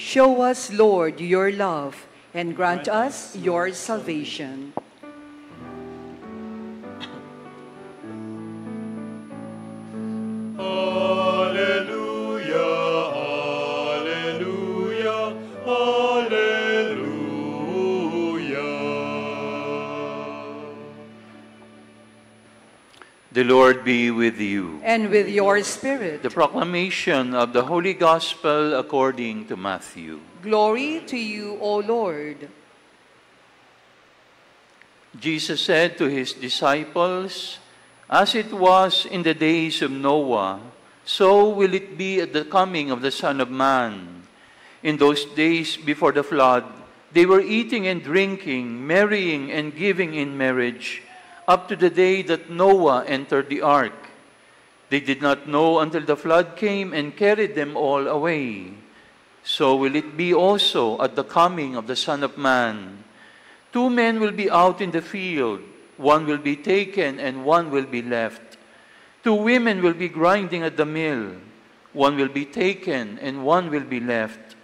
Show us, Lord, your love, and grant us your salvation. The Lord be with you. And with your spirit. The proclamation of the Holy Gospel according to Matthew. Glory to you, O Lord. Jesus said to his disciples, "As it was in the days of Noah, so will it be at the coming of the Son of Man. In those days before the flood, they were eating and drinking, marrying and giving in marriage, up to the day that Noah entered the ark. They did not know until the flood came and carried them all away. So will it be also at the coming of the Son of Man. 2 men will be out in the field, one will be taken and one will be left. 2 women will be grinding at the mill, one will be taken and one will be left.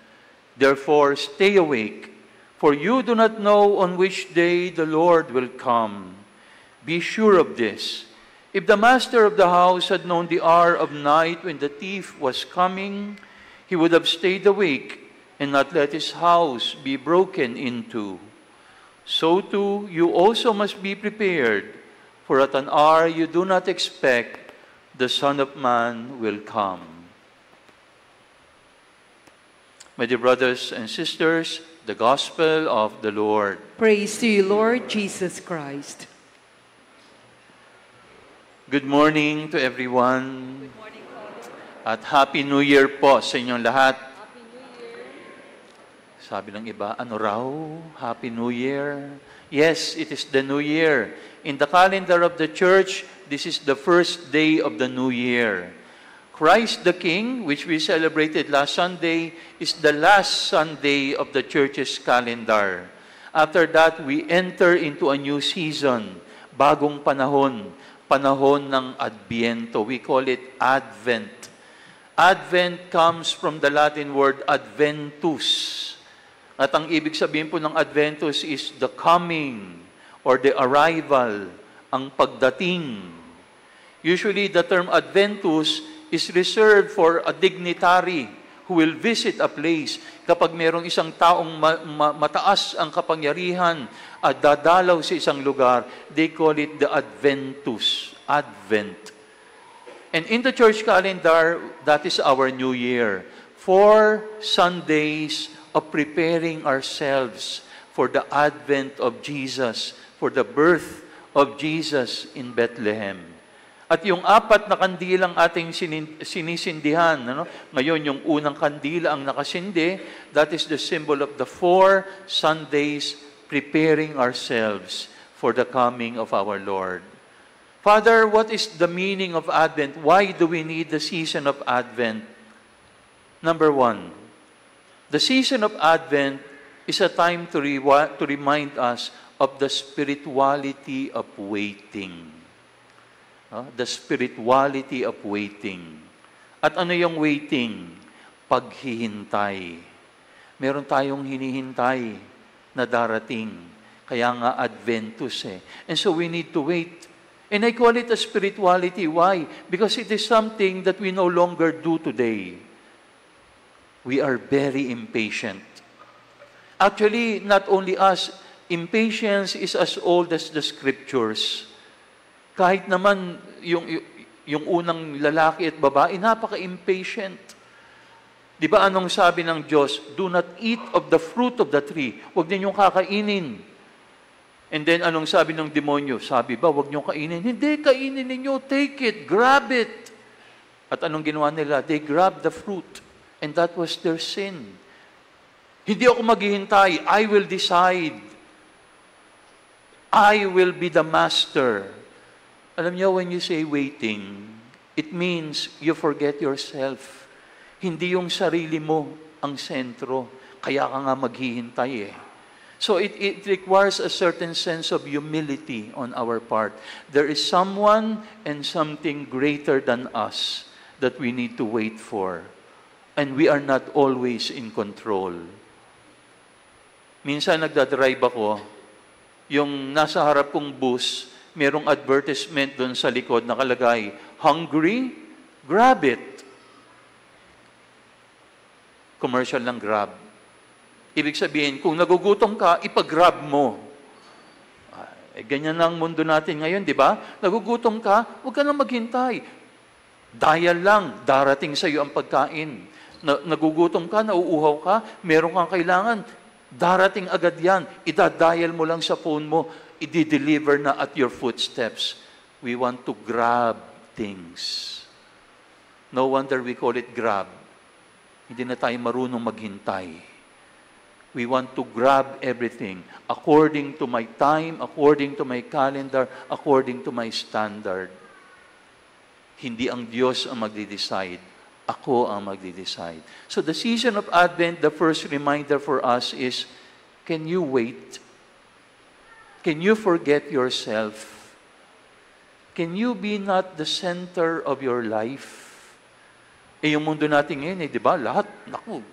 Therefore stay awake, for you do not know on which day the Lord will come. Be sure of this. If the master of the house had known the hour of night when the thief was coming, he would have stayed awake and not let his house be broken into. So too, you also must be prepared, for at an hour you do not expect, the Son of Man will come." My dear brothers and sisters, the Gospel of the Lord. Praise to you, Lord Jesus Christ. Good morning to everyone. Good morning po. At Happy New Year po sa inyong lahat. Happy New Year. Sabi ng iba, ano raw? Happy New Year. Yes, it is the New Year. In the calendar of the Church, this is the first day of the New Year. Christ the King, which we celebrated last Sunday, is the last Sunday of the Church's calendar. After that, we enter into a new season, bagong panahon, panahon ng Adbyento. We call it Advent. Advent comes from the Latin word adventus. At ang ibig sabihin po ng adventus is the coming or the arrival, ang pagdating. Usually, the term adventus is reserved for a dignitary who will visit a place. Kapag mayroong isang taong mataas ang kapangyarihan at dadalaw sa isang lugar, they call it the Adventus, Advent. And in the church calendar, that is our New Year. 4 Sundays of preparing ourselves for the advent of Jesus, for the birth of Jesus in Bethlehem. At yung 4 na kandilang ating sinisindihan, ano? Ngayon yung unang kandila ang nakasindi, that is the symbol of the 4 Sundays preparing ourselves for the coming of our Lord. Father, what is the meaning of Advent? Why do we need the season of Advent? Number 1, the season of Advent is a time to remind us of the spirituality of waiting. The spirituality of waiting. At ano yung waiting? Paghihintay. Meron tayong hinihintay na darating. Kaya nga Adventus eh. And so we need to wait. And I call it a spirituality. Why? Because it is something that we no longer do today. We are very impatient. Actually, not only us, impatience is as old as the Scriptures. Kahit naman yung unang lalaki at babae, napaka-impatient. Di ba anong sabi ng Diyos? Do not eat of the fruit of the tree. Huwag ninyong kakainin. And then anong sabi ng demonyo? Sabi ba, huwag niyong kainin? Hindi, kainin ninyo. Take it. Grab it. At anong ginawa nila? They grabbed the fruit. And that was their sin. Hindi ako maghihintay. I will decide. I will be the master. Alam niyo, when you say waiting, it means you forget yourself. Hindi yung sarili mo ang sentro. Kaya ka nga maghihintay eh. So it requires a certain sense of humility on our part. There is someone and something greater than us that we need to wait for. And we are not always in control. Minsan nagdadrive ako, yung nasa harap kong bus, merong advertisement doon sa likod nakalagay, hungry? Grab it. Commercial ng Grab. Ibig sabihin, kung nagugutom ka, ipag-grab mo. Ganyan na ang mundo natin ngayon, di ba? Nagugutom ka, huwag ka nang maghintay. Dial lang, darating sa iyo ang pagkain. Nagugutom ka, nauuhaw ka, meron kang kailangan, darating agad yan. Idadial mo lang sa phone mo, i-deliver na at your footsteps. We want to grab things. No wonder we call it grab. Hindi na tayo marunong maghintay. We want to grab everything according to my time, according to my calendar, according to my standard. Hindi ang Diyos ang magde-decide. Ako ang magde-decide. So the season of Advent, the first reminder for us is, can you wait? Can you forget yourself? Can you be not the center of your life? Yung mundo natin ngayon, di ba? Lahat, naku,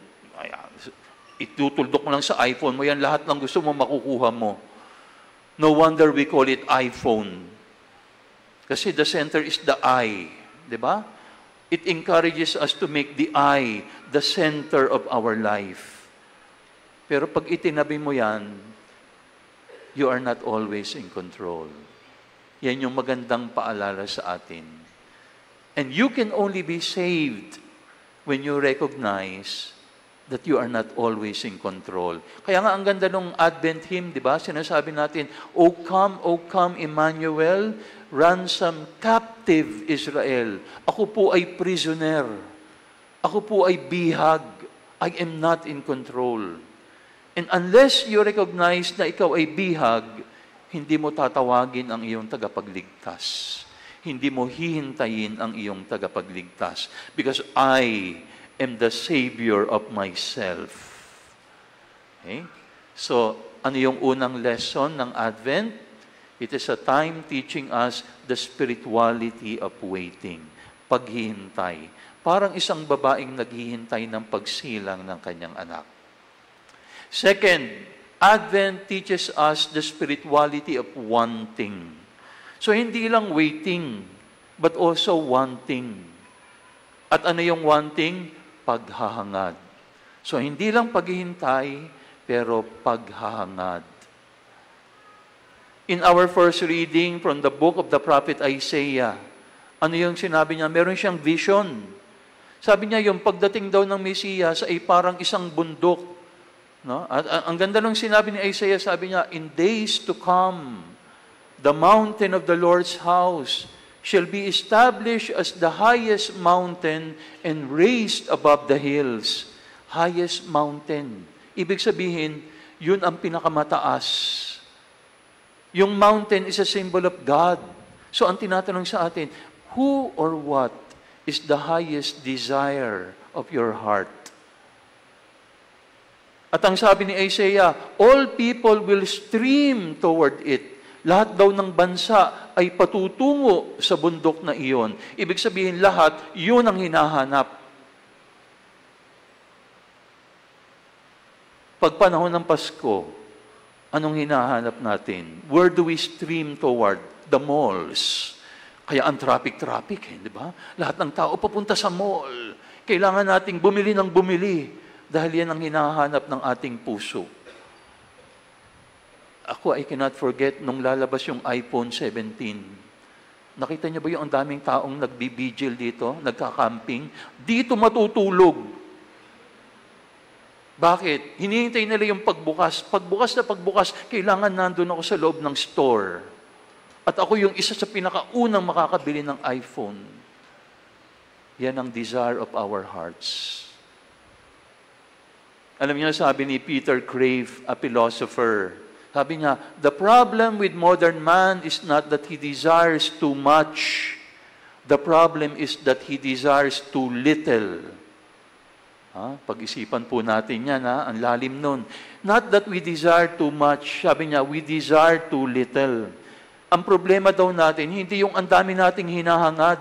itutuldok mo lang sa iPhone mo, yan lahat lang gusto mo makukuha mo. No wonder we call it iPhone. Kasi the center is the eye. Di ba? It encourages us to make the eye the center of our life. Pero pag itinabi mo yan, you are not always in control. Yan yung magandang paalala sa atin. And you can only be saved when you recognize that you are not always in control. Kaya nga ang ganda ng Advent hymn, di ba? Sinasabi natin, O come, Emmanuel, ransom captive Israel. Ako po ay prisoner. Ako po ay bihag. I am not in control. And unless you recognize na ikaw ay bihag, hindi mo tatawagin ang iyong tagapagligtas. Hindi mo hihintayin ang iyong tagapagligtas. Because I am the Savior of myself. Okay? So, ano yung unang lesson ng Advent? It is a time teaching us the spirituality of waiting. Paghihintay. Parang isang babaeng naghihintay ng pagsilang ng kanyang anak. Second, Advent teaches us the spirituality of wanting. So, hindi lang waiting, but also wanting. At ano yung wanting? Paghahangad. So, hindi lang paghihintay, pero paghahangad. In our first reading from the book of the prophet Isaiah, ano yung sinabi niya? Meron siyang vision. Sabi niya, yung pagdating daw ng Mesiyas ay parang isang bundok. No? At ang ganda ng sinabi ni Isaiah, sabi niya, in days to come, the mountain of the Lord's house shall be established as the highest mountain and raised above the hills. Highest mountain. Ibig sabihin, yun ang pinakamataas. Yung mountain is a symbol of God. So ang tinatanong sa atin, who or what is the highest desire of your heart? At ang sabi ni Isaiah, all people will stream toward it. Lahat daw ng bansa ay patutungo sa bundok na iyon. Ibig sabihin lahat, yun ang hinahanap. Pag panahon ng Pasko, anong hinahanap natin? Where do we stream toward? The malls. Kaya ang traffic, di ba? Lahat ng tao papunta sa mall. Kailangan nating bumili ng bumili dahil yan ang hinahanap ng ating puso. Ako, I cannot forget nung lalabas yung iPhone 17. Nakita niyo ba yung ang daming taong nagbibigil dito, nagka-camping? Dito matutulog. Bakit? Hinihintay nila yung pagbukas. Pagbukas na pagbukas, kailangan nandun ako sa loob ng store. At ako yung isa sa pinakaunang makakabili ng iPhone. Yan ang desire of our hearts. Alam niyo, sabi ni Peter Crave, a philosopher, sabi niya, the problem with modern man is not that he desires too much. The problem is that he desires too little. Pag-isipan po natin yan, ang lalim nun. Not that we desire too much. Sabi niya, we desire too little. Ang problema daw natin, hindi yung ang dami nating hinahangad.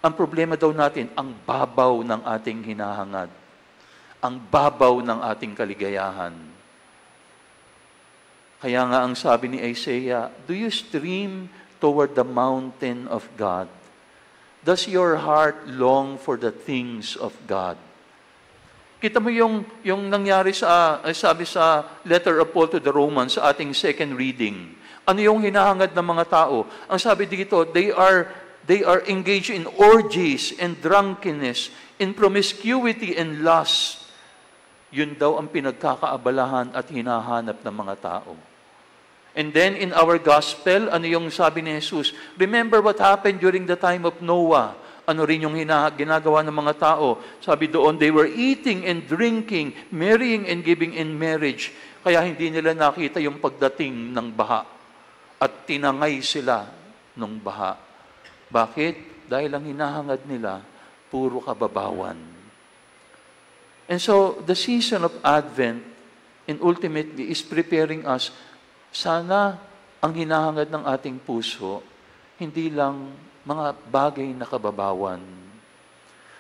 Ang problema daw natin, ang babaw ng ating hinahangad. ang babaw ng ating kaligayahan. Kaya nga ang sabi ni Isaiah, do you stream toward the mountain of God? Does your heart long for the things of God? Kita mo yung nangyari sabi sa letter of Paul to the Romans, sa ating second reading. Ano yung hinahangad ng mga tao? Ang sabi dito, they are engaged in orgies and drunkenness, in promiscuity and lust. Yun daw ang pinagkakaabalahan at hinahanap ng mga tao. And then in our gospel, ano yung sabi ni Jesus? Remember what happened during the time of Noah. Ano rin yung ginagawa ng mga tao? Sabi doon, they were eating and drinking, marrying and giving in marriage. Kaya hindi nila nakita yung pagdating ng baha. At tinangay sila ng baha. Bakit? Dahil ang hinahangad nila, puro kababawan. And so, the season of Advent, and ultimately, is preparing us. Sana ang hinahangad ng ating puso, hindi lang mga bagay na kababawan.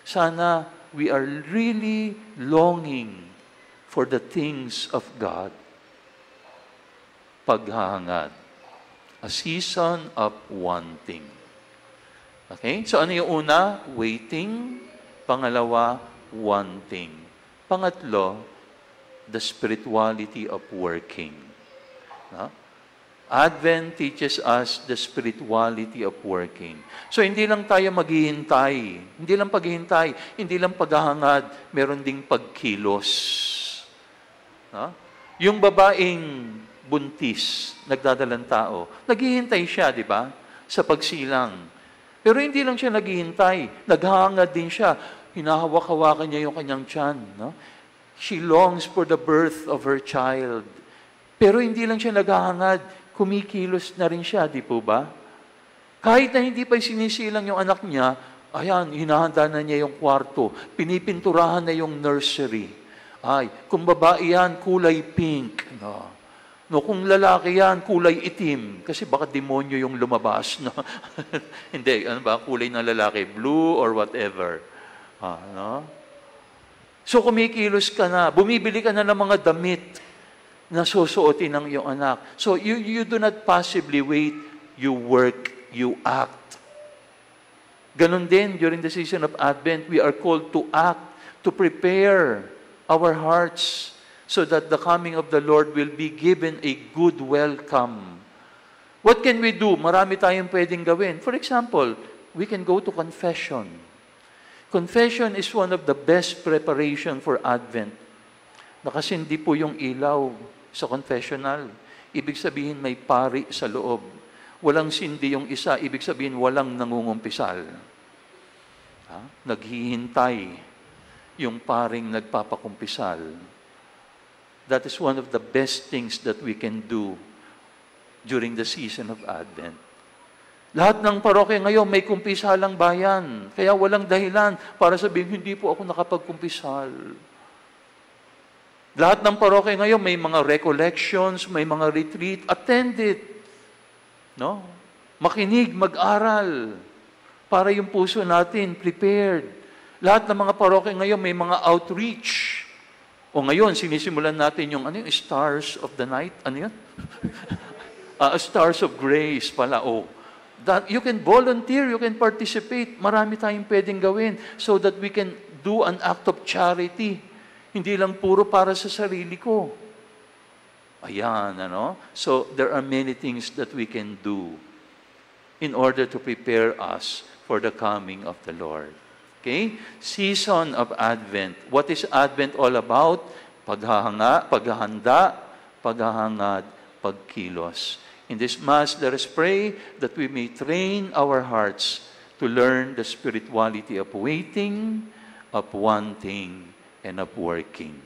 Sana we are really longing for the things of God. Paghahangad. A season of wanting. Okay? So ano yung una? Waiting. Pangalawa, wanting. Pangatlo, the spirituality of working. No? Advent teaches us the spirituality of working. So, hindi lang tayo maghihintay. Hindi lang paghihintay. Hindi lang paghahangad. Meron ding pagkilos. No? Yung babaeng buntis, nagdadalang tao, naghihintay siya, di ba? Sa pagsilang. Pero hindi lang siya naghihintay. Naghahangad din siya. Hinahawak-hawakan niya yung kanyang tiyan. No? She longs for the birth of her child. Pero hindi lang siya naghahangad, kumikilos na rin siya, di po ba? Kahit na hindi pa sinisilang yung anak niya, ayan, hinahanda na niya yung kwarto, pinipinturahan na yung nursery. Ay, kung babae yan, kulay pink. No, kung lalaki yan, kulay itim. Kasi baka demonyo yung lumabas. No? Hindi, ano ba, kulay ng lalaki, blue or whatever. No? So kumikilos ka na, bumibili ka na ng mga damit na susuotin ng iyong anak. So, you do not passively wait, you work, you act. Ganon din, during the season of Advent, we are called to act, to prepare our hearts so that the coming of the Lord will be given a good welcome. What can we do? Marami tayong pwedeng gawin. For example, we can go to confession. Confession is one of the best preparation for Advent. Nakasindi po yung ilaw sa confessional. Ibig sabihin may pari sa loob. Walang sindi yung isa, ibig sabihin walang nangungumpisal. Naghihintay yung paring nagpapakumpisal. That is one of the best things that we can do during the season of Advent. Lahat ng parokya ngayon may kumpisalang bayan. Kaya walang dahilan para sabihin, hindi po ako nakapagkumpisal. Lahat ng parokya ngayon may mga recollections, may mga retreat, attend it. No? Makinig, mag-aral, para yung puso natin prepared. Lahat ng mga parokya ngayon may mga outreach. O ngayon, sinisimulan natin yung Stars of the Night. Ano yan? Stars of Grace pala. That you can volunteer, you can participate. Marami tayong pwedeng gawin so that we can do an act of charity. Hindi lang puro para sa sarili ko. Ayan, ano? So, there are many things that we can do in order to prepare us for the coming of the Lord. Okay? Season of Advent. What is Advent all about? Paghahanda, paghahangad, pagkilos. In this Mass, let us pray that we may train our hearts to learn the spirituality of waiting, of wanting, and of working.